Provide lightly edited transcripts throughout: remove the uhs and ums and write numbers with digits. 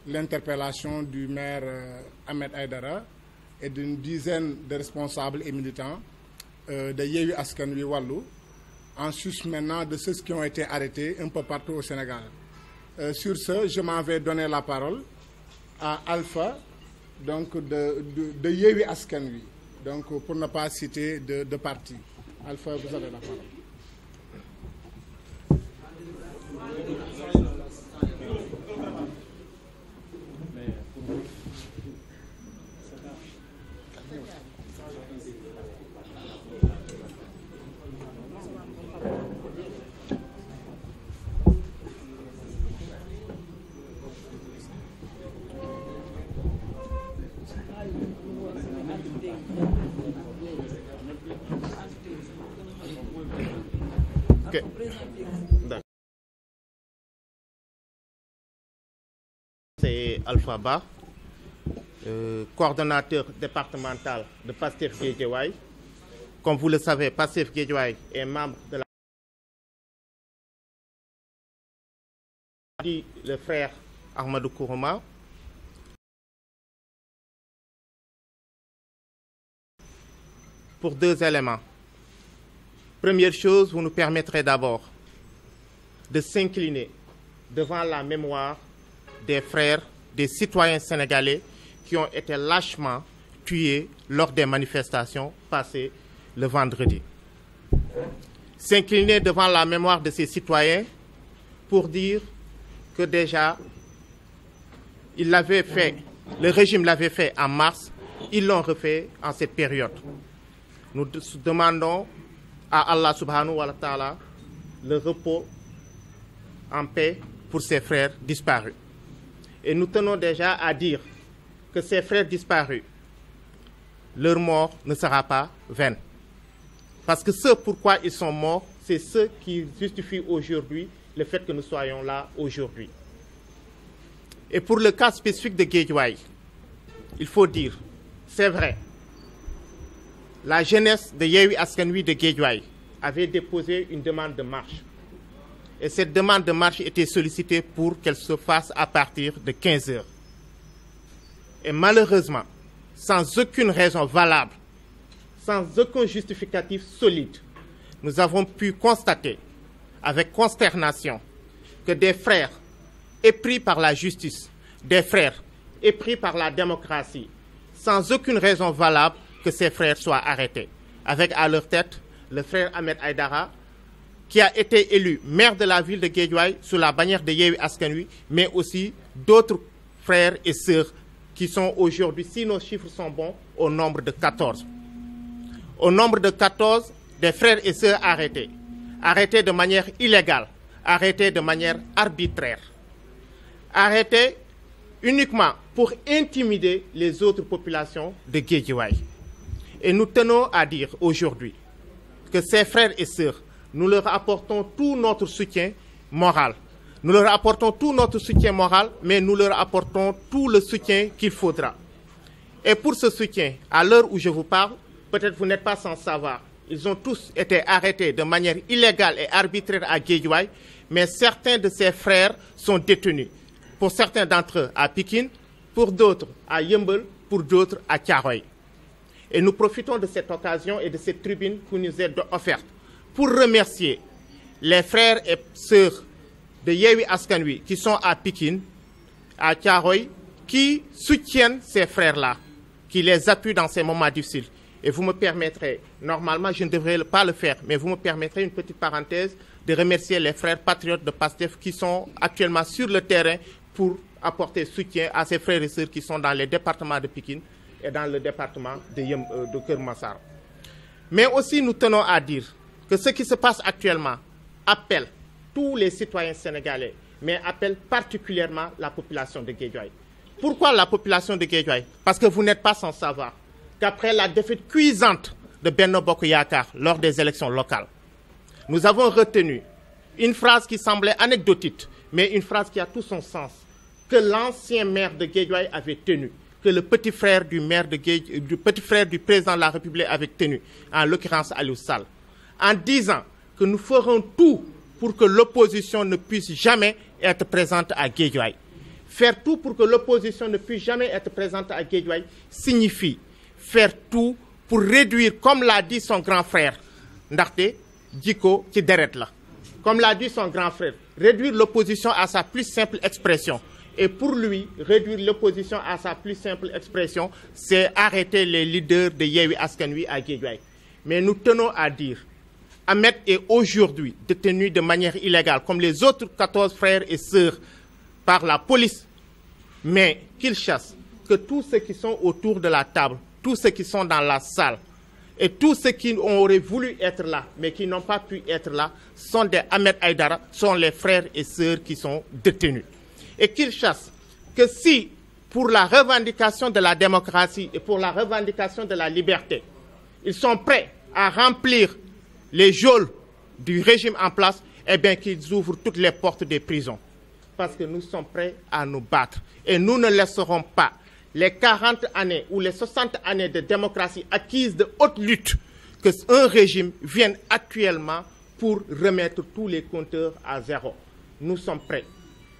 l'interpellation du maire Ahmed Aïdara et d'une dizaine de responsables et militants de Yewwi Askan Wi Wallu, en sus maintenant de ceux qui ont été arrêtés un peu partout au Sénégal. Sur ce, je m'en vais donner la parole à Alpha, donc de Yewwi Askan Wi, donc pour ne pas citer de parti. Alpha, vous avez la parole. Okay. C'est Alpha Ba, coordonnateur départemental de Pastef Guédiawaye. Comme vous le savez, Pastef Guédiawaye est membre de le frère Ahmadou Kourouma. Pour deux éléments. Première chose, vous nous permettrez d'abord de s'incliner devant la mémoire des frères, des citoyens sénégalais qui ont été lâchement tués lors des manifestations passées le vendredi. S'incliner devant la mémoire de ces citoyens pour dire que déjà, il l'avait fait, le régime l'avait fait en mars, ils l'ont refait en cette période. Nous demandons à Allah subhanahu wa ta'ala le repos en paix pour ses frères disparus. Et nous tenons déjà à dire que ces frères disparus, leur mort ne sera pas vaine. Parce que ce pourquoi ils sont morts, c'est ce qui justifie aujourd'hui le fait que nous soyons là aujourd'hui. Et pour le cas spécifique de Guédiawaye, il faut dire, c'est vrai, la jeunesse de Yewwi Askan Wi de Guédiawaye avait déposé une demande de marche. Et cette demande de marche était sollicitée pour qu'elle se fasse à partir de 15 heures. Et malheureusement, sans aucune raison valable, sans aucun justificatif solide, nous avons pu constater avec consternation que des frères épris par la justice, des frères épris par la démocratie, sans aucune raison valable, que ces frères soient arrêtés. Avec à leur tête le frère Ahmed Aïdara, qui a été élu maire de la ville de Guédiawaye sous la bannière de Yewwi Askan Wi, mais aussi d'autres frères et sœurs qui sont aujourd'hui, si nos chiffres sont bons, au nombre de 14. Au nombre de 14, des frères et sœurs arrêtés. Arrêtés de manière illégale, arrêtés de manière arbitraire. Arrêtés uniquement pour intimider les autres populations de Guédiawaye. Et nous tenons à dire aujourd'hui que ces frères et sœurs, nous leur apportons tout notre soutien moral. Nous leur apportons tout notre soutien moral, mais nous leur apportons tout le soutien qu'il faudra. Et pour ce soutien, à l'heure où je vous parle, peut-être vous n'êtes pas sans savoir, ils ont tous été arrêtés de manière illégale et arbitraire à Guédiawaye, mais certains de ces frères sont détenus. Pour certains d'entre eux à Pikine, pour d'autres à Yeumbeul, pour d'autres à Thiaroye. Et nous profitons de cette occasion et de cette tribune qui nous est offerte pour remercier les frères et sœurs de Yewwi Askan Wi qui sont à Pikine, à Thiaroye, qui soutiennent ces frères-là, qui les appuient dans ces moments difficiles. Et vous me permettrez, normalement je ne devrais pas le faire, mais vous me permettrez une petite parenthèse de remercier les frères patriotes de Pastef qui sont actuellement sur le terrain pour apporter soutien à ces frères et sœurs qui sont dans les départements de Pikine et dans le département de Keur Massar. Mais aussi nous tenons à dire que ce qui se passe actuellement appelle tous les citoyens sénégalais, mais appelle particulièrement la population de Guédiawaye. Pourquoi la population de Guédiawaye? Parce que vous n'êtes pas sans savoir qu'après la défaite cuisante de Benno Bokk Yakaar lors des élections locales, nous avons retenu une phrase qui semblait anecdotique, mais une phrase qui a tout son sens, que l'ancien maire de Guédiawaye avait tenue, que le petit frère du président de la République avait tenu, en l'occurrence Aliou Sall, en disant que nous ferons tout pour que l'opposition ne puisse jamais être présente à Guédiawaye. faire tout pour que l'opposition ne puisse jamais être présente à Guédiawaye signifie faire tout pour réduire, comme l'a dit son grand frère, ndaxte jikko ci deret la, comme l'a dit son grand frère, réduire l'opposition à sa plus simple expression. Et pour lui, réduire l'opposition à sa plus simple expression, c'est arrêter les leaders de Yewwi Askan Wi à Guédiawaye. Mais nous tenons à dire, Ahmed est aujourd'hui détenu de manière illégale, comme les autres 14 frères et sœurs, par la police. Mais qu'il chasse que tous ceux qui sont autour de la table, tous ceux qui sont dans la salle, et tous ceux qui auraient voulu être là, mais qui n'ont pas pu être là, sont des Ahmed Aïdara, sont les frères et sœurs qui sont détenus. Et qu'il chasse que si, pour la revendication de la démocratie et pour la revendication de la liberté, ils sont prêts à remplir les geôles du régime en place, eh bien qu'ils ouvrent toutes les portes des prisons. Parce que nous sommes prêts à nous battre. Et nous ne laisserons pas les 40 années ou les 60 années de démocratie acquises de haute lutte que un régime vienne actuellement pour remettre tous les compteurs à zéro. Nous sommes prêts.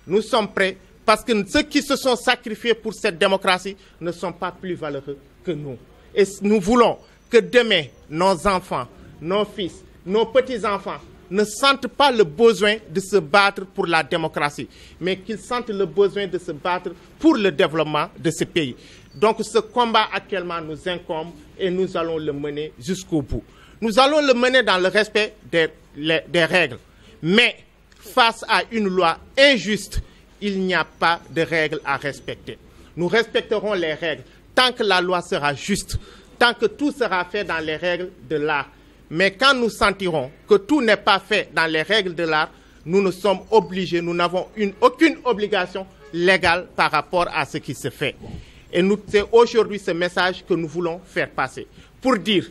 Nous sommes prêts parce que ceux qui se sont sacrifiés pour cette démocratie ne sont pas plus valeureux que nous. Et nous voulons que demain, nos enfants, nos fils, nos petits-enfants ne sentent pas le besoin de se battre pour la démocratie, mais qu'ils sentent le besoin de se battre pour le développement de ce pays. Donc ce combat actuellement nous incombe et nous allons le mener jusqu'au bout. Nous allons le mener dans le respect des règles. Mais face à une loi injuste, il n'y a pas de règles à respecter. Nous respecterons les règles tant que la loi sera juste, tant que tout sera fait dans les règles de l'art. Mais quand nous sentirons que tout n'est pas fait dans les règles de l'art, nous ne sommes obligés, nous n'avons aucune obligation légale par rapport à ce qui se fait. Et c'est aujourd'hui ce message que nous voulons faire passer pour dire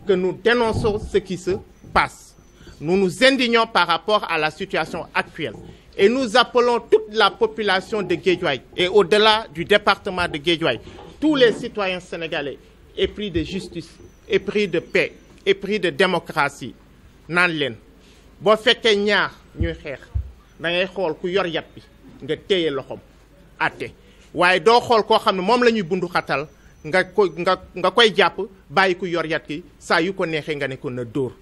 que nous dénonçons ce qui se passe. Nous nous indignons par rapport à la situation actuelle. Et nous appelons toute la population de Guédiawaye et au-delà du département de Guédiawaye, tous les citoyens sénégalais épris de justice, épris de paix, épris de démocratie, naan leen boo fekkee ñaar ñuy xeex da ngay xool ku yor yat bi nga téye loxoom àtte waaye doo xool koo xam ne moom la ñuy bundu xatal nga koy jàpp bàyyi ku yor yat ki saa yu ko neexee nga ne ko na dóor.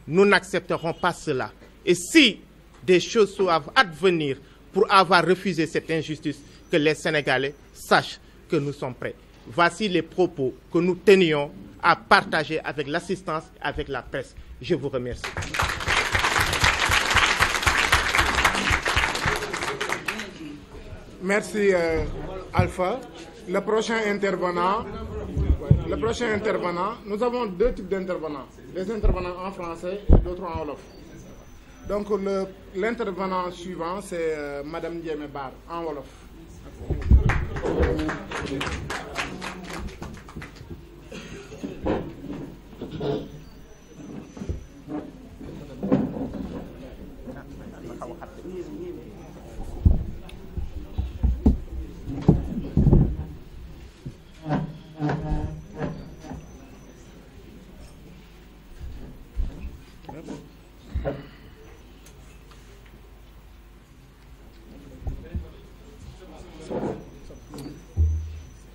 Nous n'accepterons pas cela. Et si des choses doivent advenir pour avoir refusé cette injustice, que les Sénégalais sachent que nous sommes prêts. Voici les propos que nous tenions à partager avec l'assistance et avec la presse. Je vous remercie. Merci Alpha. Le prochain intervenant, nous avons deux types d'intervenants. Des intervenants en français et d'autres en wolof. Donc l'intervenant suivant, c'est Madame Ndiémé Bar, en wolof.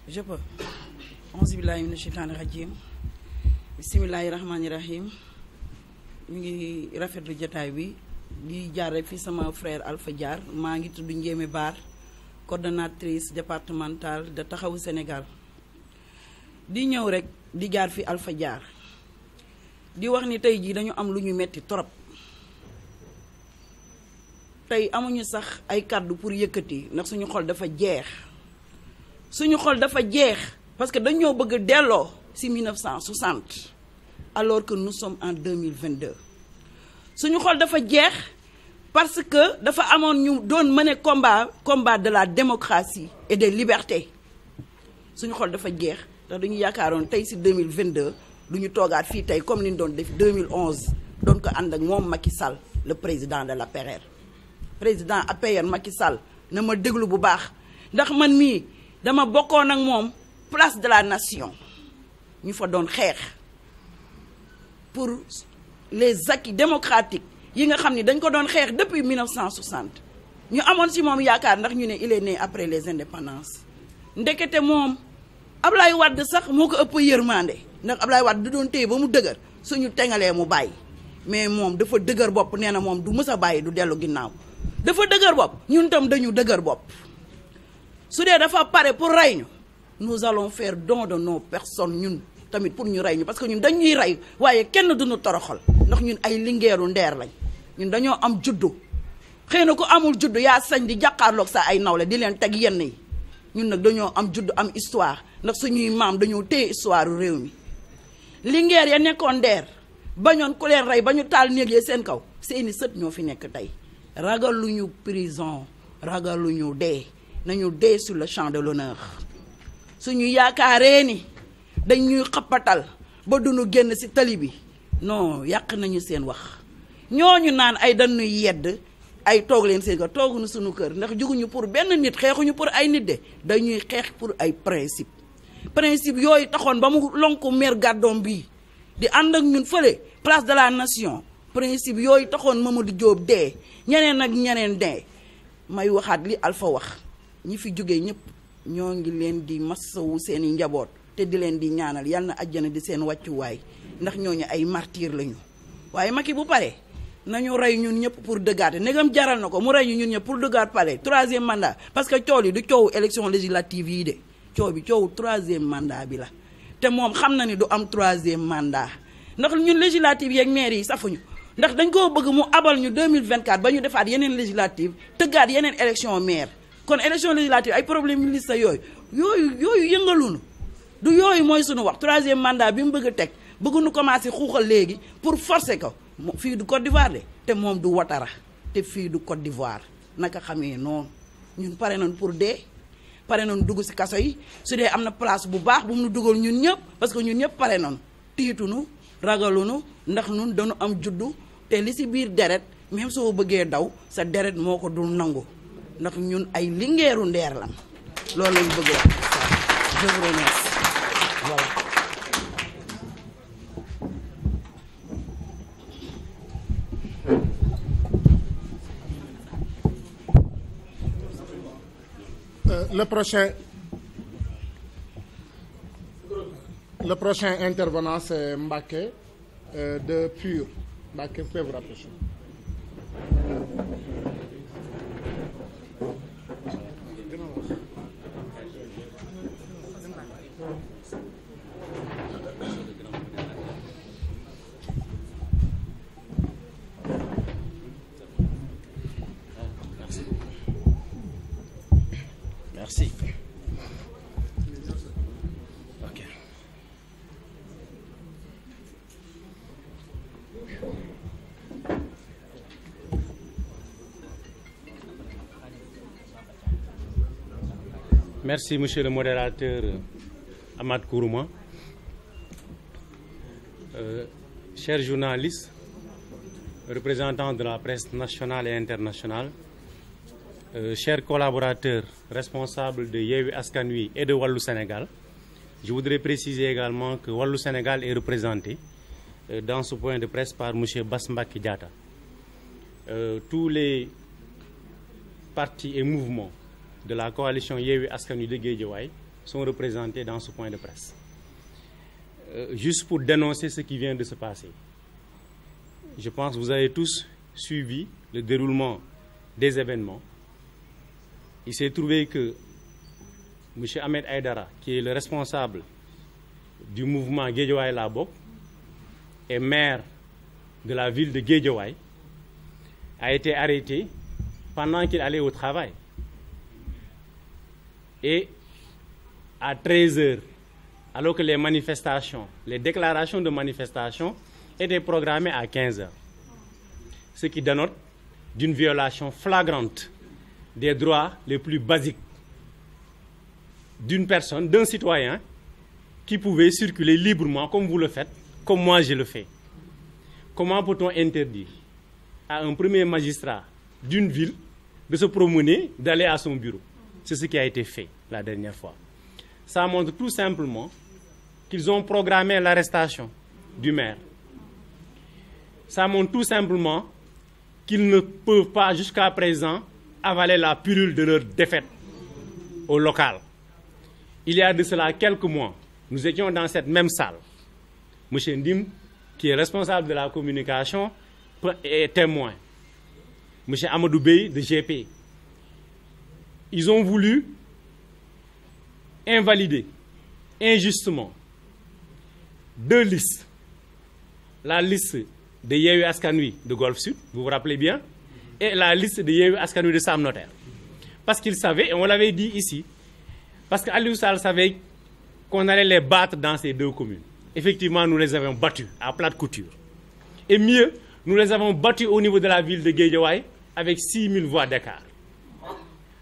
Je peux. Auzu billahi mina shaytaani rajim. Bismillahi rahmani rahim. ñu ngi rafetlu jotaay bi di jaare fi sama frère Alpha Diar maa ngi tudd Ndiémé Bar, coordonnatrice départementale de Taxawu Sénégal. di ñëw rek di jaar fi Alpha Diar di wax ni tey jii dañu am lu ñu metti trop. tey amuñu sax ay kàddu pour yëkkati ndax suñu xol dafa jeex. suñu xol dafa jeex parce que dañoo bëgg delloo ci 1960 alors que nous sommes en 2022 suñu xol dafa jeex parce que dafa amoon ñu doon mener combat de la démocratie et des libertés suñu xol dafa jeex ndax dañu yaakaaroon tey ci 2022 du ñu toogaat fii tey comme ni ñu doon def 2011 doon ko ànd ak moom Macky Sall le président de l'APR. président APR Macky Sall na ma déglu bu baax ndax man mii dama bokkoon ak moom place de la nation ñu fa doon xeex pour les acquis démocratiques yi nga xam ni dañ ko doon xeex depuis 1960 ñu amoon si moom yaakaar ndax ñu ne il est né après les indépendances ndekete moom Ablaye Wade sax moo ko ëpp yërmande ndax Ablaye Wade du doon téye ba mu dëgër suñu tengalee mu bàyyi mais moom dafa dëgër bopp nee na moom du mës a bàyyi du dellu ginnaaw dafa dëgër bopp ñun tam dañu dëgër bopp su dee dafa pare pour rey ñu nous allons faire don de nos personnes ñun tamit pour ñu rey ñu parce que ñun dañuy rey waaye kenn duñu toroxal ndax ñun ay lingeeru ndeer lañ ñun dañoo am juddu xëy na ko amul juddu yaa sañ di jàkkaarloog sa ay nawle di leen teg yenn yi ñun nag dañoo am juddu am histoire ndax suñuy maam dañoo téye histoire réew mi lingeer ya nekkoon ndeer bañoon ku leen rey ba ñu taal néeg yi seen kaw seeni sët ñoo fi nekk tey ragaluñu prison ragaluñu dee nañu dee sur le champ de l'honneur suñu yaakaaree ni dañuy xappatal ba duñu génn ci tali bi non yàq nañu seen wax ñooñu naan ay dañuy yedd ay toog leen seen kër tooguñu suñu kër ndax juguñu pour benn nit xeexuñu pour ay nit de dañuy xeex pour ay principe yooyu taxoon ba mu lonku mer gàddoom bii di ànd ak ñun fële place de la nation principe yooyu taxoon Mamadou Diop dee ñeneen ak ñeneen dee may waxaat li Alpha wax ñi fi jógee ñëpp ñoo ngi leen di masawu seeni njaboot te di leen di ñaanal yal na àjjana di seen wàccuwaay ndax ñooñu ay martyr lañu waaye Macky bu pare nañu rey ñun ñëpp pour dëggaate ndegam jaral na ko mu rey ñu ñun ñëpp pour dëggaat palais 3e mandat parce que coow li du coowu élection législative yi de coow bi coowu 3e mandat bi la te moom xam na ni du am 3e mandat ndax ñun législative yeeg maire yi safuñu ndax dañ koo bëgg mu abal ñu 2024 ba ñu defaat yeneen législative tëggaat yeneen élection maire kon élection législative ay problème liste yooyu yëngaluñu du yooyu mooy suñu wax 3e mandat bi mu bëgg a teg bëgguñu commencé xuuxal léegi pour forcer ko fii du Côte d'Ivoire de te moom du Ouattara te fii du Côte d'Ivoire naka xamee noonu ñun pare nañ pour dee pare nañ dugg ci kaso yi su dee am na place bu baax bu mu nu dugal ñun ñëpp parce que ñun ñëpp pare nañ tiitunu ragalunu ndax ñun dañu am juddu te li ci biir deret même soo bëggee daw sa deret moo ko dul nangu ndax ñun ay lingeeru ndeer lan loolu lañ bëgg wax je vous remercie voilà. Le prochain intervenant, c'est Mbacké de PUR. Mbacké, vous pouvez vous rapprocher. Merci. Ok. Merci, monsieur le modérateur Ahmad Kourouma. Chers journalistes, représentants de la presse nationale et internationale, chers collaborateurs responsables de Yewwi Askan Wi et de Wallu Sénégal, je voudrais préciser également que Wallu Sénégal est représenté dans ce point de presse par M. Bass Mbacké Diatta. Tous les partis et mouvements de la coalition Yewwi Askan Wi de Guédiawaye sont représentés dans ce point de presse. Juste pour dénoncer ce qui vient de se passer. Je pense que vous avez tous suivi le déroulement des événements. Il s'est trouvé que M. Ahmed Aïdara, qui est le responsable du mouvement Guédiawaye La Bokk et maire de la ville de Guédiawaye, a été arrêté pendant qu'il allait au travail. Et à 13h, alors que les déclarations de manifestation étaient programmées à 15h. Ce qui dénote d'une violation flagrante des droits les plus basiques d'une personne, d'un citoyen qui pouvait circuler librement comme vous le faites, comme moi je le fais. Comment peut-on interdire à un premier magistrat d'une ville de se promener, d'aller à son bureau? C'est ce qui a été fait la dernière fois. Ça montre tout simplement qu'ils ont programmé l'arrestation du maire. Ça montre tout simplement qu'ils ne peuvent pas jusqu'à présent avaler la pilule de leur défaite au local. Il y a de cela quelques mois, nous étions dans cette même salle. M. Ndim, qui est responsable de la communication, est témoin. M. Amadou Bey de GP. Ils ont voulu invalider injustement 2 listes. La liste de Yewwi Askan Wi de Golf Sud, vous vous rappelez bien, et la liste de Yewwi Askan Wi de Sam Notaire. Parce qu'ils savaient, et on l'avait dit ici, parce qu'Aliou Sall savait qu'on allait les battre dans ces 2 communes. Effectivement, nous les avons battus à plate couture. Et mieux, nous les avons battus au niveau de la ville de Guédiawaye avec 6000 voix d'écart.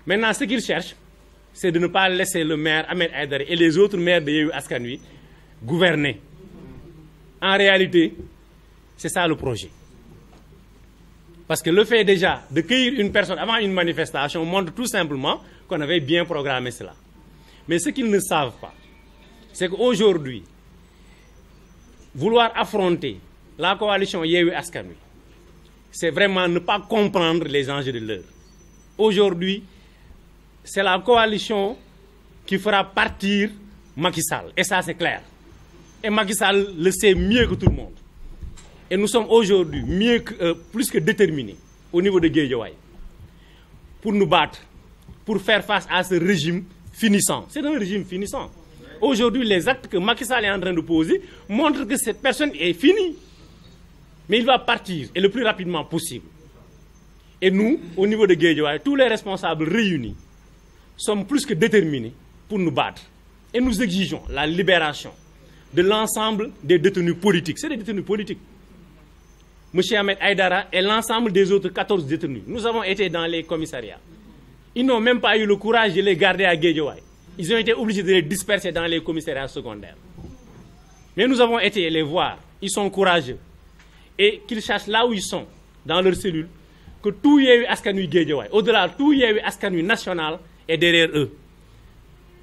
Maintenant, ce qu'ils cherchent, c'est de ne pas laisser le maire Ahmed Aïdara et les autres maires de Yewwi Askan Wi gouverner. En réalité, c'est ça le projet. Parce que le fait déjà de cueillir une personne avant une manifestation montre tout simplement qu'on avait bien programmé cela. Mais ce qu'ils ne savent pas, c'est qu'aujourd'hui, vouloir affronter la coalition Yewwi Askan Wi, c'est vraiment ne pas comprendre les enjeux de l'heure. Aujourd'hui, c'est la coalition qui fera partir Macky Sall. Et ça, c'est clair. Et Macky Sall le sait mieux que tout le monde. Et nous sommes aujourd'hui plus que déterminés au niveau de Guédiawaye pour nous battre, pour faire face à ce régime finissant. C'est un régime finissant. Aujourd'hui, les actes que Macky Sall est en train de poser montrent que cette personne est finie. Mais il va partir, et le plus rapidement possible. Et nous, au niveau de Guédiawaye, tous les responsables réunis sommes plus que déterminés pour nous battre. Et nous exigeons la libération de l'ensemble des détenus politiques. C'est des détenus politiques. M. Ahmed Aïdara et l'ensemble des autres 14 détenus. Nous avons été dans les commissariats. Ils n'ont même pas eu le courage de les garder à Guédiawaye. Ils ont été obligés de les disperser dans les commissariats secondaires. Mais nous avons été les voir. Ils sont courageux. Et qu'ils cherchent là où ils sont, dans leurs cellules, que tout Yewwi Askan Wi Guédiawaye, au-delà, tout Yewwi Askan Wi national est derrière eux.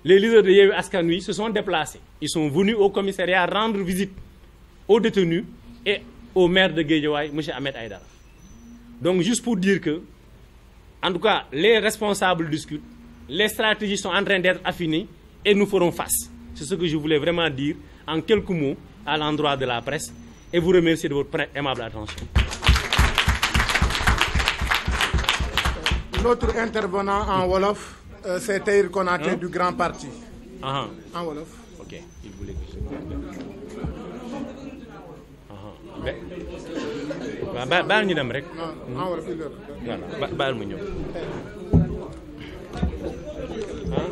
Les leaders de Yewwi Askan Wi se sont déplacés. Ils sont venus au commissariat rendre visite aux détenus et au maire de Guédiawaye, M. Ahmed Aïdara. Donc, juste pour dire que, en tout cas, les responsables discutent, les stratégies sont en train d'être affinées et nous ferons face. C'est ce que je voulais vraiment dire en quelques mots à l'endroit de la presse et vous remercier de votre aimable attention. Notre intervenant en Wolof, c'est Tahir Konaté du Grand Parti. En Wolof. Ok, il voulait que je... baal ñu dem rek. Non, en Wolof, voilà baal mu ñëw.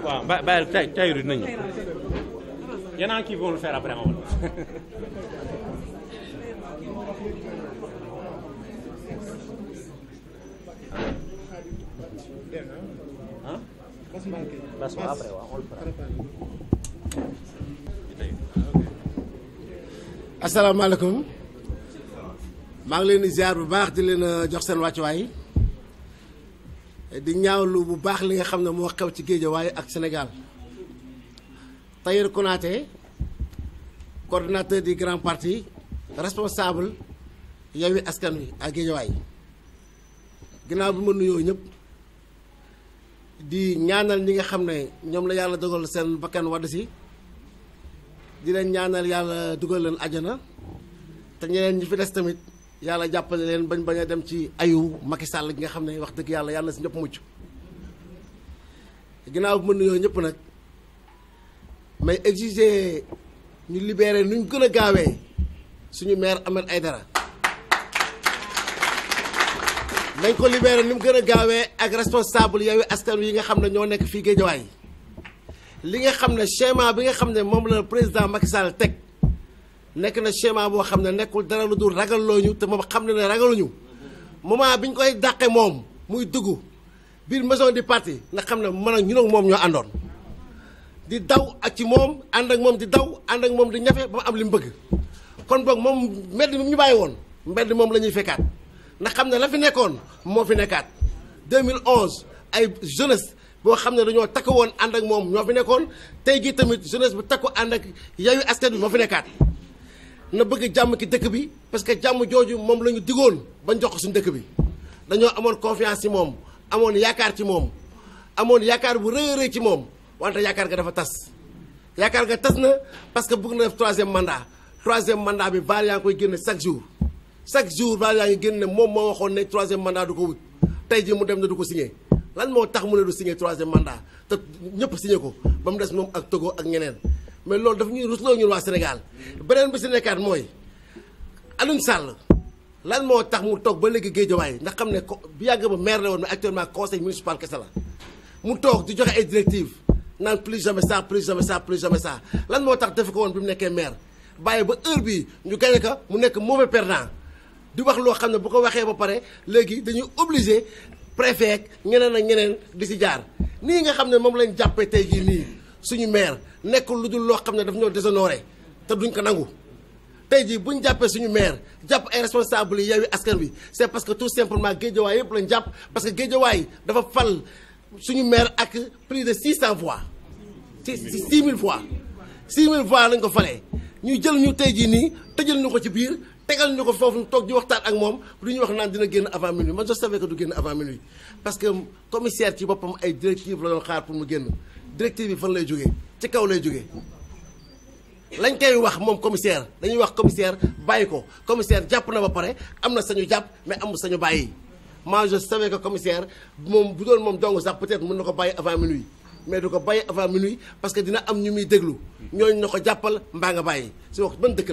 waaw baal Tahir dina ñëw. Il y en a qui vont le faire après en Wolof. asalaamaaleykum maa ngi leen di ziar bu baax di leen jox seen wàccuwaay di ñaawlu bu baax li nga xam ne moo xew ci Guédiawaye ak Sénégal. Tahir Konaté coordinateur du Grand Parti responsable Yewwi Askan Wi ak Guédiawaye ginnaaw bi ma nuyoo ñëpp di ñaanal ñi nga xam ne ñoom la yàlla dogal seen bakkan wadd si di leen ñaanal yàlla dugal leen ajana te ñeneen ñi fi des tamit yàlla jàppale leen bañ a dem ci ayu Macky Sall gi nga xam ne wax dëgg yàlla yàlla na si ñëpp mucc ginnaaw bi ma nuyoo ñëpp nag may exiger ñu libérer nuñ gën a gaawee suñu maire Ahmed Aïdara nañ ko libérer ni mu gën a gaawee ak responsable Yewwi Askan Wi yi nga xam ne ñoo nekk fii Guédiawaye li nga xam ne schéma bi nga xam ne moom la président Macky Sall teg nekk na schéma boo xam ne nekkul dara lu dul ragalloo ñu te moom xam ne ragaluñu moment bi ñu koy dàqe moom muy dugg biir maison du parti nga xam ne man ak ñun ak moom ñoo àndoon di daw ak ci moom ànd ak moom di daw ànd ak moom di ñafe ba mu am li mu bëgg kon boog moom mbedd mi ñu bàyyi woon mbedd moom la ñuy fekkaat ndax xam ne la fi nekkoon moo fi nekkaat 2011 ay jeunesse boo xam ne dañoo takk woon ànd ak moom ñoo fi nekkoon tey jii tamit jeunesse bu takku ànd ak Yewwi Askan Wi moo fi nekkaat na bëgg jàmm ki dëkk bi parce que jàmm jooju moom la ñu digoon bañ jox ko suñu dëkk bi dañoo amoon confiance ci moom amoon yaakaar ci moom amoon yaakaar bu rëy a rëy ci moom wante yaakaar ga dafa tas yaakaar ga tas na parce que bëgg na def troisième mandat bi Vaal yaa ngi koy génne chaque jour Vaal yaa ngi génne moom moo waxoon ne troisième mandat du ko wut tey jii mu dem na du ko signé lan moo tax mu ne du signé troisième mandat te ñëpp signé ko ba mu des moom ak Togo ak ñeneen mais loolu dafa ñuy rusloo ñun waa Sénégal beneen bi si nekkaat mooy Alioune Sall lan moo tax mu toog ba léegi Guédiawaye ndax xam ne bu yàgg ba maire la woon mais actuellement conseil municipal kese la mu toog di joxe ay directives naan plus jamais ça lan moo tax defe ko woon bi mu nekkee maire bàyyi ba heure bii ñu gagné ko mu nekk mauvais perdant di wax loo xam ne bu ko waxee ba pare léegi dañuy obligé préfet ñeneen ak ñeneen di si jaar nii nga xam ne moom lañ jàppee tey jii nii suñu maire nekkul lu dul loo xam ne daf ñoo déshonoré te duñ ko nangu tey jii buñ jàppee suñu maire jàpp ay responsable yi Yewwi Askan Wi c'est parce que tout simplement Guédiawaye yëpp lañ jàpp parce que Guédiawaye dafa fal suñu maire ak plus de 600 voix ci 6000 voix 6000 voix lañ ko falee ñu jël ñu tey jii nii tëjal ñu ko ci biir tegal ñu ko foofu toog di waxtaan ak moom lu ñuy wax naan dina génn avant minuit man je savais que du génn avant minuit parce que commissaire ci boppam ay directive la doon xaar pour mu génn directive yi fan lay jógee ci kaw lay jógee lañ koy wax moom commissaire dañuy wax commissaire bàyyi ko commissaire jàpp na ba pare am na sañu jàpp mais amul sañu bàyyi moi je savais que commissaire moom bu doon moom dong sax peut-être mën na ko bàyyi avant minuit mais du ko bàyyi avant minuit parce que dina am ñu muy déglu ñooñu na ko jàppal mbaa nga bàyyi si wax ban dëkk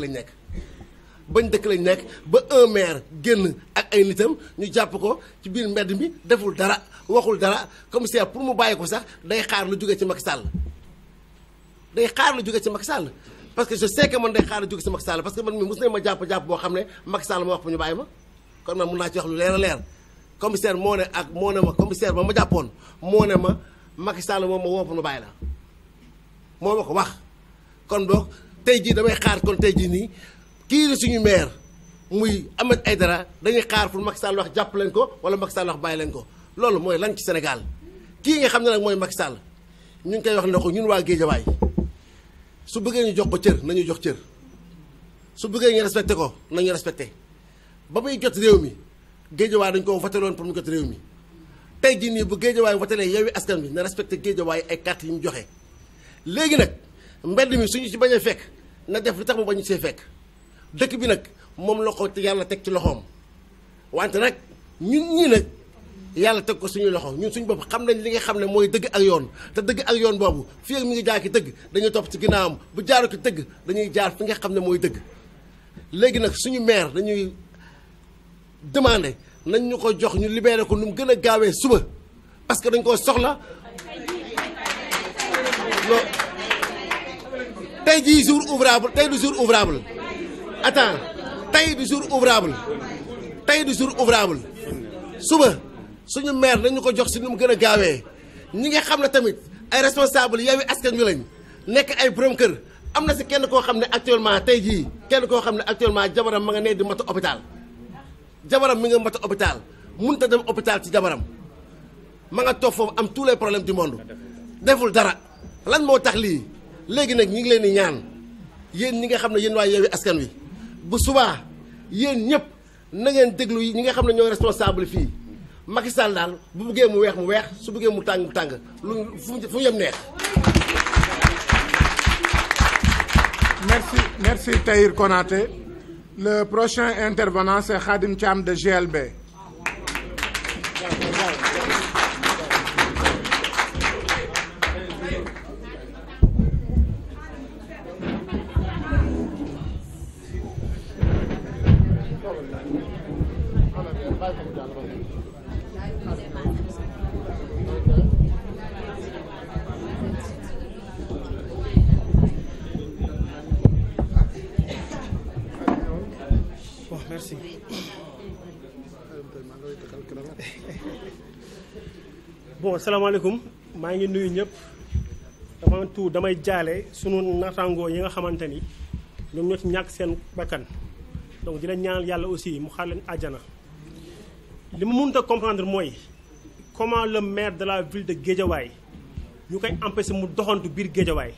lañ nekk ba un maire génn ak ay nitam ñu jàpp ko ci biir mbedd mi deful dara waxul dara commissaire pour mu bàyyi ko sax day xaar lu jóge ci Macky Sall parce que je sais que man day xaar lu jóge ci Macky Sall parce que man mi mos nañ ma jàpp boo xam ne Macky Sall ma wax pour ñu bàyyi ma kon man mun naa ci wax lu leer a leer commissaire moo ne ma commissaire ba ma jàppoon moo ne ma Macky Sall moom ma woo pour ñu bàyyi la moo ma ko wax kon boog tey jii damay xaar kon tey jii nii kii la suñu maire muy Ahmed Aïdara dañuy xaar pour Macky Sall wax jàpp leen ko wala Macky Sall wax bàyyi leen ko loolu mooy lan ci Sénégal kii nga xam ne nag mooy Macky Sall ñu ngi koy wax ne ko ñun waa Guédiawaye su bëggee ñu jox ko cër nañu jox cër su bëggee ñu respecté ko nañu respecté ba muy jot réew mi Guédiawaye dañ ko voté loon pour mu jot réew mi tey jii nii bu Guédiawaye voté Yewwi Askan Wi na respecté Guédiawaye ay carte yi mu joxe léegi nag mbedd mi suñu ci bañ a fekk na def li tax mu bañu see fekk dëkk bi nag moom la ko yàlla teg ci loxoom wante nag ñun ñii nag yàlla teg ko suñuy loxo ñun suñu bopp xam nañ li nga xam ne mooy dëgg ak yoon te dëgg ak yoon boobu fii ak mi ngi jaar ki dëgg dañuy topp ci ginnaawam bu jaaru ki dëgg dañuy jaar fi nga xam ne mooy dëgg léegi nag suñu maire dañuy demander nañ ñu ko jox ñu libéré ko nu mu gën a gaawee suba parce que dañ koo soxla tey jii jour ouvrable tey du jour ouvrable attends tey du jour ouvrable suba suñu maire nañu ko jox si nu mu gën a gaawee ñi nga xam ne tamit ay responsable Yewwi Askan Wi lañ nekk ay borom kër am na si kenn koo xam ne actuellement tey jii jabaram ma nga nee di matu hôpital jabaram mi nga matu hôpital mënut a dem hôpital ci jabaram ma nga toog foofu am tous les problèmes du monde deful dara lan moo tax lii léegi nag ñi ngi leen di ñaan yéen ñi nga xam ne yéen waa Yewwi Askan Wi bu subaa yéen ñëpp na ngeen déglu ñi nga xam ne ñooy responsable fii Macky Sall daal bu buggee mu weex su buggee mu tàng lu fu yem neex. Merci Tahir Konaté. Le prochain intervenant c'est Khadim Thiam de GLB. Merci. Bon, asalaamaaleykum maa ngi nuyu ñëpp avant tout damay jaale sunu naataangoo yi nga xamante ni ñoom ñoo ci ñàkk seen bakkan donc dina ñaanal yàlla aussi mu xaar leen àjjana. li ma mënut a comprendre mooy comment le maire de la ville de Guédiawaye ñu koy empêcher mu doxantu biir Guédiawaye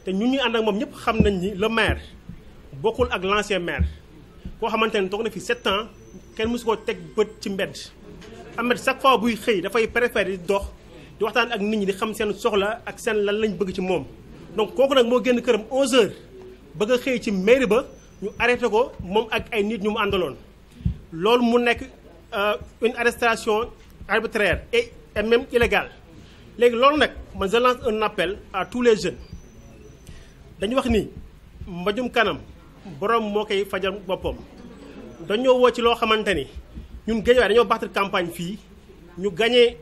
te ñun ñuy ànd ak moom ñëpp xam nañ ni le maire bokkul ak l'ancien maire. koo xamante ne toog na fi 7 ans kenn mësu koo teg bët ci mbedd Ahmed chaque fois buy xëy dafay préférer di dox di waxtaan ak nit ñi di xam seen soxla ak seen lan lañ bëgg ci moom. donc kooku nag moo génn këram 11h bëgg a xëy ci mairie ba ñu arrêté ko moom ak ay nit ñu mu àndaloon loolu mu nekk une arrestation arbitraire et même illégale. léegi loolu nag man je lance un appel à tous les jeunes dañu wax ni mbajum kanam borom moo koy fajal boppam dañoo woo ci loo xamante ni ñun Guédiawaye dañoo battre campagne fii ñu gagné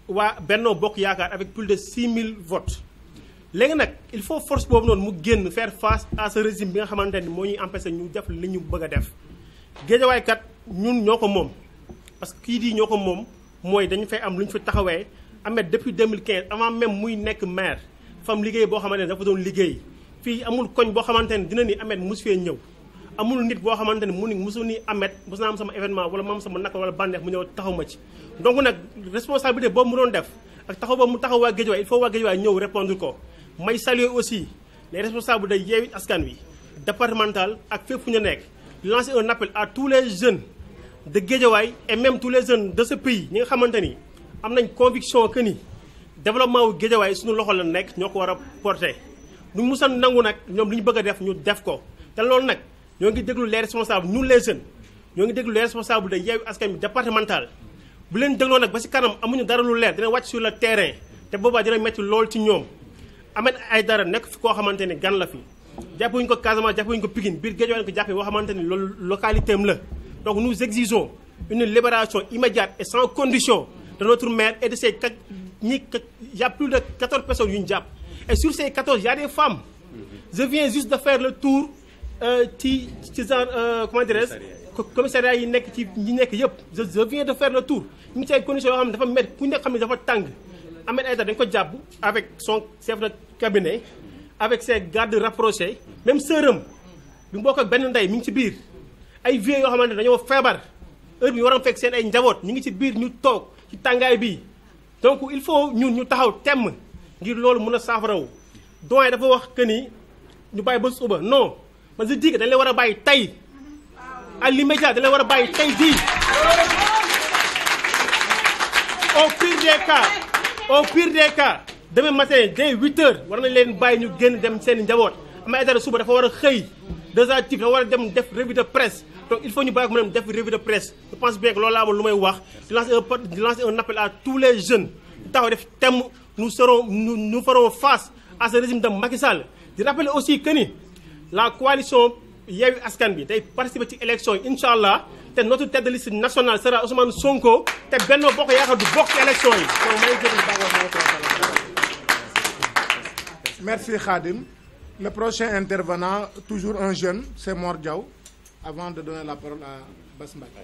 waa Benno Bokk Yaakaar avec plus de 6000 votes. léegi nag il faut force boobu noonu mu génn faire face à ce régime bi nga xamante ni moo ñuy empêcher ñu def li ñu bëgg a def Guédiawaye kat ñun ñoo ko moom parce que kii di ñoo ko moom mooy dañu fay am lu ñu fi taxawee. Ahmed depuis 2015 avant même muy nekk maire fam liggéey boo xamante ne dafa doon liggéey fii amul koñ boo xamante ne dina ni Ahmed mus fee ñëw amul nit boo xamante ne musu ni Ahmed mos naa am sama événement wala ma am sama naka wala bànneex mu ñëw taxaw ma ci. donc nag responsabilité boobu mu doon def ak taxaw boobu mu taxaw waa Guédiawaye il faut waa Guédiawaye ñëw répondre ko may saluer aussi les responsables de Yewwi Askan Wi départemental ak fépp fu ñu nekk lancer un appel à tous les jeunes de Guédiawaye et même tous les jeunes de ce pays ñi nga xamante ni. am nañ conviction que ni développement wu Guédiawaye suñu loxo la nekk ñoo ko war a porter ñu musa nangu nag ñoom li ñu bëgg a def ñu def ko te loolu nag ñoo ngi déglu les responsables ñun les jeunes ñoo ngi déglu les responsables de Yewwi Askan Wi départemental bu leen dégloo nag ba si kanam amuñu dara lu leer dina wàcc sur le terrain te boobaa dina métti lool ci ñoom Ahmed Aïdara nekk fi koo xamante ni gan la fi jàppuñu ko Casamance jàppuñu ko Pikine biir Guédiawaye ko jàppee boo xamante ni loolu localité am la donc nous exigeons une libération immédiate et sans condition de notre maire et de ces il y a plus de 14 personnes yu ñu jàpp et sur ces 14 il y a des femmes. je viens juste de faire le tour ci genre comment dirais-je commissariat yi nekk ci ñi nekk yëpp je viens de faire le tour ñu ngi ci ay conditions yoo xam ne dafa métti ku nekk xam ne dafa tàng Ahmed Aïdara dañu ko jàpp avec son chef de cabinet avec ses gardes rapprochés même sœuram bi mu bokk ak benn ndey mi ngi ci biir ay vieux yoo xamante ne dañoo feebar heure bi waroon fekk seen ay njaboot ñu ngi ci biir ñu toog ci tàngaay bi donc il faut ñun ñu taxaw temm ngir loolu mën a saafarawu doyen dafa wax que ni ñu bàyyi ba suba non man je dis que dañ leen war a bàyyi tey à l'immédiat dañ leen war a bàyyi tey jii au pire des cas demain matin dès 8h war nañ leen bàyyi ñu génn dem seen njaboot Ahmed Aïdara suba dafa war a xëy déjà actif dafa war a dem def revue de presse donc il faut ñu bàyyi ko mu dem def revue de presse je pense bien que loolu laa amoon lu may wax di lancer un appel à tous les jeunes di taxaw def thème nous ferons face à ce régime de Macky Sall di rappeler aussi que ni la coalition Yewwi Askan Wi day participer ci élection yi incha allah te notre tête de liste nationale sera Ousmane Sonko te Benno Bokk Yaakaar du bokk ci élection yi. Merci Khadim. Le prochain intervenant, toujours un jeune, c'est Mor Diaw, avant de donner la parole à Bass Mbacké.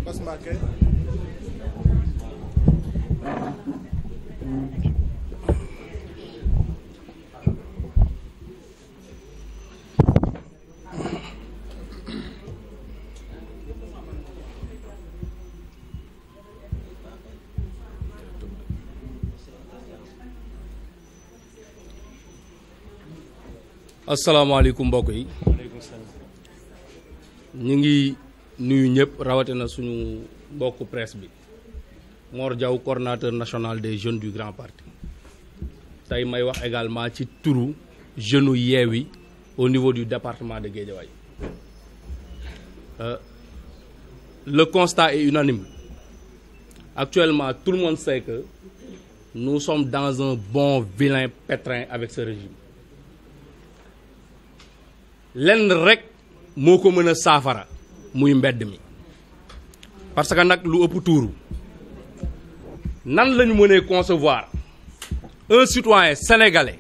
Bass Mbacké. asalaamaaleykum mbokk yi ñu ngi nuyu ñëpp rawatina suñu mbokku presse bi Mor Diaw coordonnateur national des jeunes du Grand Parti tey may wax également ci turu jeunes Yewwi au niveau du département de Guédiawaye le constat est unanime actuellement tout le monde sait que nous sommes dans un bon vilain pétrin avec ce régime lenn rek moo ko mën a saafara muy mbedd mi parce que nag lu ëpp tuuru nan la ñu mënee concevoir un citoyen sénégalais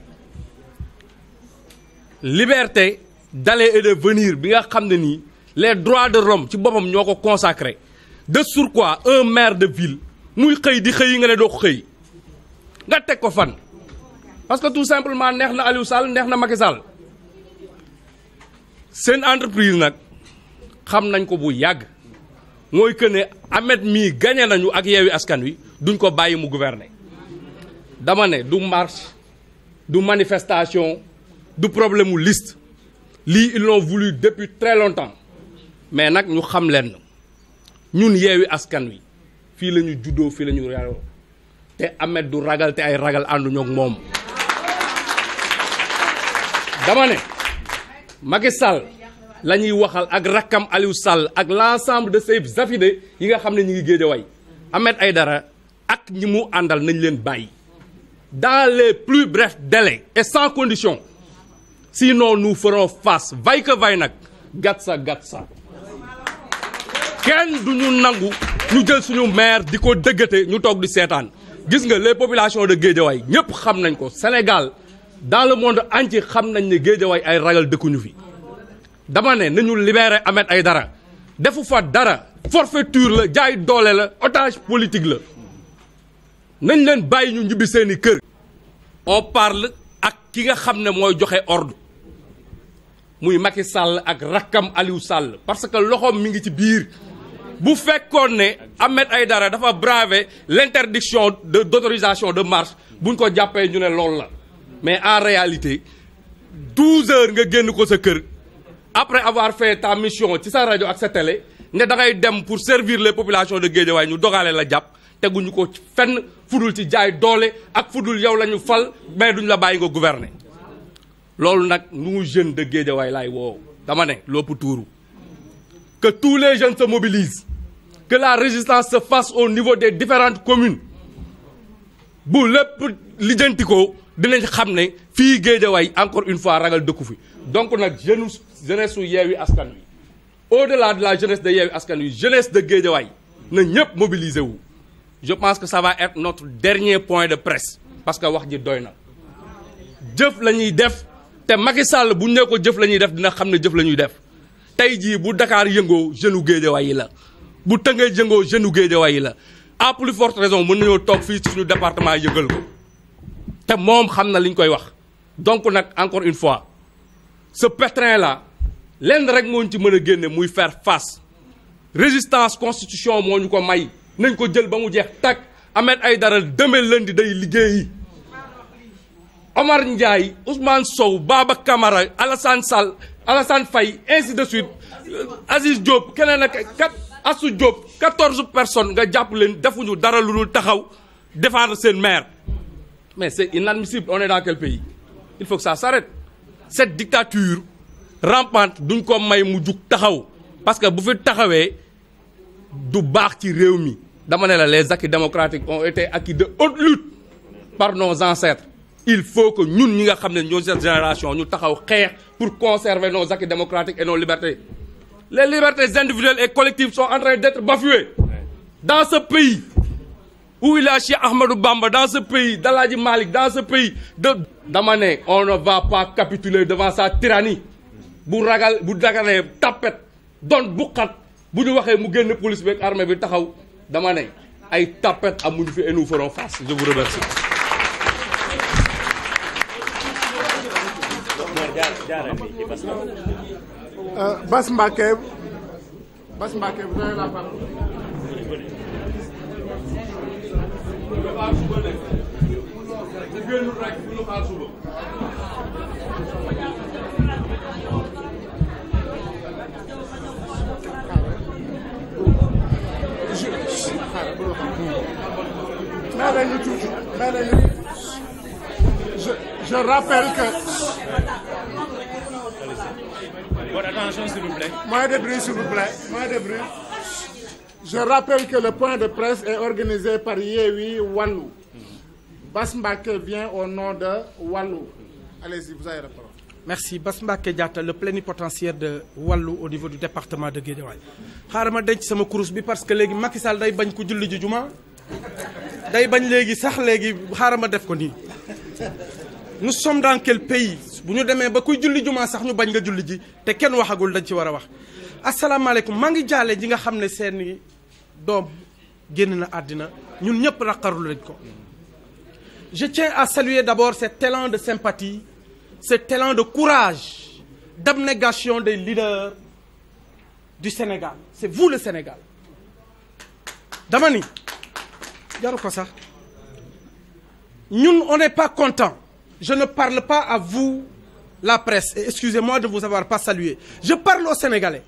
liberté d'aller et de venir bi nga xam ne nii les droits de l'homme ci boppam ñoo ko consacré de surcroît un maire de ville muy xëy di xëy nga ne doo ko xëy nga teg ko fan parce que tout simplement neex na Aliou Sall neex na Macky Sall seen entreprise nag xam nañ ko bu yàgg mooy que ne Ahmed mii gagné nañu ak Yewwi Askan Wi duñ ko bàyyi mu gouverner dama ne du marche du manifestation du problème mu liste lii ils l'ont voulu depuis très longtemps mais nag ñu xam leen ñun Yewwi Askan Wi fii la ñu juddoo fii la ñu yaroo te Ahmed du ragal te ay ragal ànduñu ak moom dama ne Macky Sall la ñuy waxal ak rakkam Aliou Sall ak l'ensemble de ses affidés yi nga xam ne ñu ngi Guédiawaye Ahmed Aïdara ak ñi mu àndal nañ leen bàyyi dans les plus brefs délais et sans condition sinon nous ferons face vaille que vaille nag gatsa kenn du ñu nangu ñu jël suñu maire di ko dëggate ñu toog di seetaan gis nga les populations de Guédiawaye ñëpp xam nañ ko Sénégal dans le monde entier xam nañ ne Guédiawaye ay ragal dëkkuñu fi dama ne nañu libérer Ahmed Aïdara defu fa dara forfaiture la jaay doole la otage politique la nañ leen bàyyi ñu ñibbi seeni kër. on parle ak ki nga xam ne mooy joxe ordre muy Macky Sall ak rakkam Aliou Sall parce que loxoom mi ngi ci biir bu fekkoon ne Ahmed Aïdara dafa braver l'interdiction d'autorisation de marche buñ ko jàppee ñu ne loolu la mais en réalité 12 heures nga génn ko sa kër après avoir fait ta mission ci sa rajo ak sa télé ne da ngay dem pour servir les populations de Guédiawaye ñu dogale la jàpp teguñu ko fenn fudul ci jaay doole ak fudul yow la ñu fal mais duñ la bàyyi nga gouverner loolu nag nous jeunes de Guédiawaye laay woo dama ne lopp tuuru que tous les jeunes se mobilisent que la résistance se fasse au niveau des différentes communes bu lépp lijjanti ko dinañ xam ne fii Guédiawaye encore une fois ragal dëkku fi donc nag jeunesse su Yewwi Askan Wi au-delà de la jeunesse de Yewwi Askan Wi jeunesse de Guédiawaye na ñëpp mobiliser wu je pense que ça va être notre dernier point de presse parce que wax ji doy na jëf la ñuy def te Macky Sall bu ñu ne ko jëf la ñuy def dina xam ne jëf la ñuy def tey jii bu Dakar yëngoo jeune u Guédiawaye yi la bu Tëngéej yëngoo jeune u Guédiawaye yi la à plus forte raison mën nañoo toog fii ci suñu département yëngal ko te moom xam na li ñu koy wax donc nag encore une fois ce pétrin là lenn rek moo ñu ci mën a génne muy faire face résistance constitution moo ñu ko may nañ ko jël ba mu jeex tàkk Ahmed Aïdara demain lundi day liggéeyi Omar Ndiaye Ousmane Sow Baba Camara Alassane Sall Alassane Faye ainsi de suite Aziz Diop keneen ak Assou Diop 14 personnes nga jàpp leen defuñu dara lu dul taxaw défendre seen maire mais c'est inadmissible on est dans quel pays il faut que ça s'arrête cette dictature rampante duñ ko may mu jug taxaw parce que bu fi taxawee du baax ci réew mi dama ne la les acquis démocratiques ont été acquis de haute lutte par nos ancêtres il faut que ñun ñi nga xam ne ñoo cette génération ñu taxaw xeex pour conserver nos acquis démocratiques et nos libertés les libertés individuelles et collectives sont en train d'être bafouées dans ce pays où il y a Cheikh Ahmadou Bamba dans ce pays d'Aladji Malick dans ce pays dama ne on ne va pas capituler devant sa tyrannie bu ragal bu dagalee tapet doon buqat bu ñu waxee mu génn police bi ak armée bi taxaw dama ne ay tapet amuñu fi et nous ferons face je vous remercie. Bass Mbacké vous avez la parole. Je rappelle que... Votre attention, s'il vous plaît. Moins de bruit, s'il vous plaît. Moins de bruit. Je rappelle que le point de presse est organisé par Yewwi Wallu. Bass Mbacké vient au nom de Wallu. Allez-y, vous avez la parole. Merci. Bass Mbacké Diatta, le plénipotentiaire de Wallu au niveau du département de Guédiawaye. xaaral ma denc sama kurus bi parce que léegi Macky Sall day bañ ko julli ji juma day bañ léegi sax léegi xaaral ma def ko nii. Nous sommes dans quel pays bu ñu demee ba kuy julli juma sax ñu bañ nga julli ji te kenn waxagul dañ ci war a wax. asalaamaaleykum maa ngi jaale ñi nga xam ne seeni doom génn na àddina ñun ñëpp naqarlu lañ ko. Je tiens à saluer d'abord cet élan de sympathie, cet élan de courage d'abnégation des leaders du Sénégal. C'est vous le Sénégal. Damani, nous, on n'est pas contents. Je ne parle pas à vous, la presse. Et excusez-moi de vous avoir pas salué. Je parle aux Sénégalais.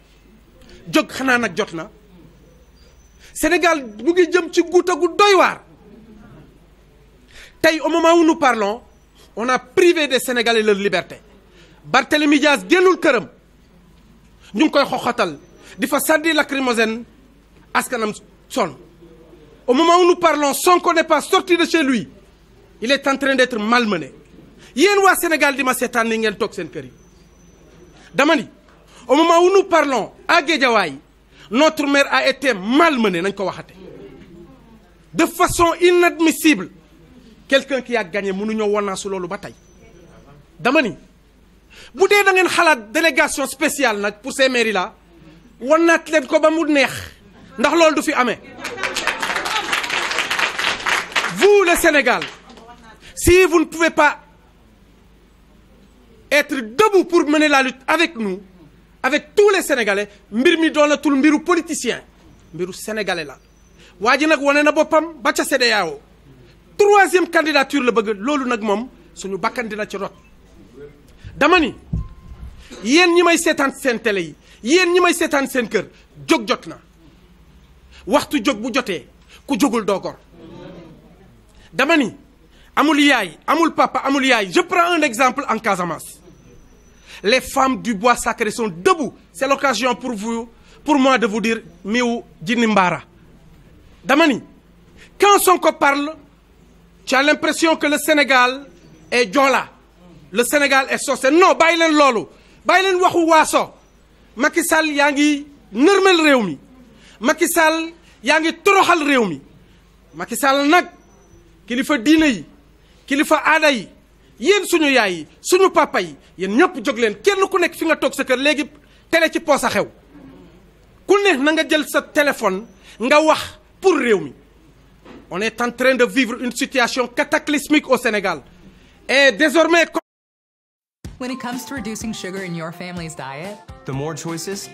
Sénégal, nous au moment où nous parlons, on a privé des Sénégalais de leur liberté. Barthélémy Dias génnul këram ñu ngi koy xoxatal di fa sànni lacrymogène askanam sonn. Au moment où nous parlons, Sonko n'est pas sorti de chez lui. Il est en train d'être malmené. Yéen waa Sénégal di ma seetaan ni ngeen toog seen kër yi. Dama ni au moment où nous parlons à Guédiawaye, notre maire a été malmené nañ ko waxate. De façon inadmissible. Quelqu'un qui a gagné mënuñoo wannaasu loolu ba tey. Dama ni bu dee da ngeen xalaat délégation spéciale nag pour ces mairies là wannaat leen ko ba mu neex ndax loolu du fi amee. Vous le Sénégal, si vous ne pouvez pas être debout pour mener la lutte avec nous, avec tous les Sénégalais, mbir mi doonatul mbiru politicien mbiru sénégalais la. waa ji nag wane na boppam ba ca CEDEAO. 3e candidature la bëgg loolu nag moom suñu bakkan dina ci rot. Dama ni yéen ñi may seetaan seen télé yi yéen ñi may seetaan seen kër jóg jot na waxtu jóg bu jotee ku jógul doo gor. Dama ni amul yaay amul papa amul yaay. Je prends un exemple en Casamance. Les femmes du bois sacré sont debout. C'est l'occasion pour moi de vous dire miu jinimbara. Dama ni quand Sonko parle, tu as l'impression que le Sénégal est Joola. Le Sénégal est Socé. Non, bàyyi leen loolu bàyyi leen waxu waaso. Macky Sall yaa ngi nërmel réew mi. Macky Sall yaa ngi toroxal réew mi. Macky Sall nag kilifa diine yi kilifa aada yi yéen suñu yaay yi suñu papa yi yéen ñëpp jóg leen kenn ku nekk fi nga toog sa kër léegi télé ci poos a xew. Ku ne na nga jël sa téléphone nga wax pour réew mi. On est en train de vivre une situation cataclysmique au Sénégal. Et désormais... When it comes to reducing sugar in your family's diet, the more choices,